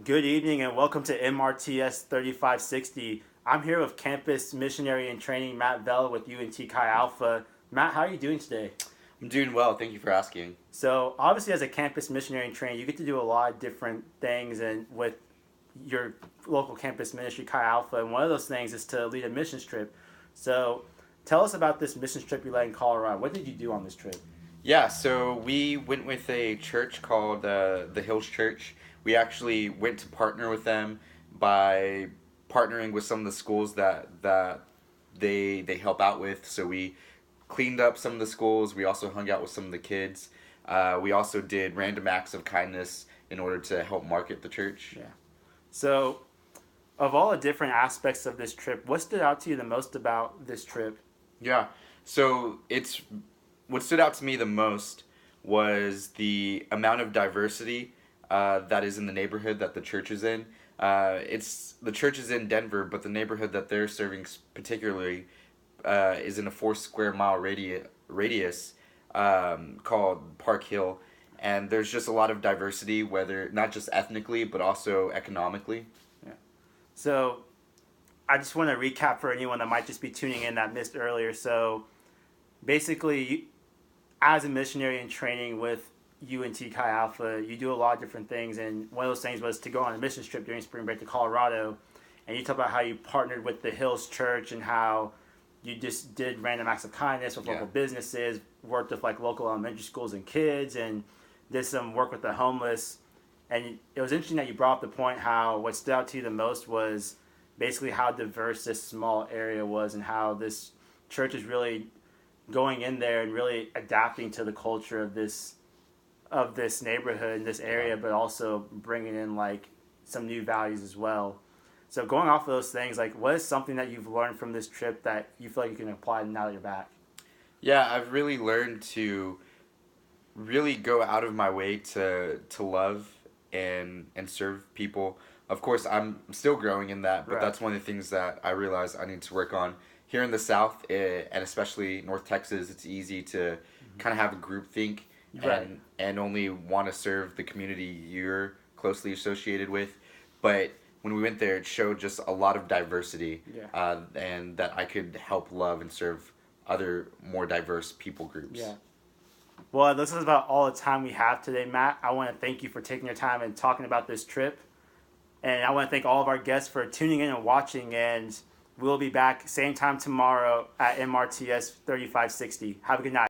Good evening and welcome to MRTS 3560. I'm here with campus missionary in training Mat Vela with UNT Chi Alpha. Matt, how are you doing today? I'm doing well. Thank you for asking. So, obviously, as a campus missionary in training, you get to do a lot of different things and with your local campus ministry, Chi Alpha. And one of those things is to lead a missions trip. So, tell us about this missions trip you led in Colorado. What did you do on this trip? Yeah, so we went with a church called the Hills Church. We actually went to partner with them by partnering with some of the schools that they help out with. So we cleaned up some of the schools. We also hung out with some of the kids. We also did random acts of kindness in order to help market the church. Yeah. So, of all the different aspects of this trip, what stood out to you the most about this trip? Yeah. So it's what stood out to me the most was the amount of diversity that is in the neighborhood that the church is in. It's the church is in Denver, but the neighborhood that they're serving particularly is in a 4 square mile radius called Park Hill, and there's just a lot of diversity, whether not just ethnically but also economically. Yeah. So, I just want to recap for anyone that might just be tuning in that missed earlier. So, basically, as a missionary in training with UNT Chi Alpha, you do a lot of different things, and one of those things was to go on a mission trip during spring break to Colorado, and you talk about how you partnered with the Hills Church and how you just did random acts of kindness with local businesses, worked with like local elementary schools and kids, and did some work with the homeless. And it was interesting that you brought up the point how what stood out to you the most was basically how diverse this small area was and how this church is really going in there and really adapting to the culture of this neighborhood and this area, but also bringing in like some new values as well. So going off of those things, like what is something that you've learned from this trip that you feel like you can apply now that you're back? Yeah, I've really learned to really go out of my way to love and serve people. Of course, I'm still growing in that, but Right. that's one of the things that I realize I need to work on. Here in the South, and especially North Texas, it's easy to kind of have a group think Right. and only want to serve the community you're closely associated with. But when we went there, it showed just a lot of diversity, Yeah. and that I could help love and serve other more diverse people groups. Yeah. Well, this is about all the time we have today, Matt. I want to thank you for taking your time and talking about this trip. And I want to thank all of our guests for tuning in and watching. And we'll be back same time tomorrow at MRTS 3560. Have a good night.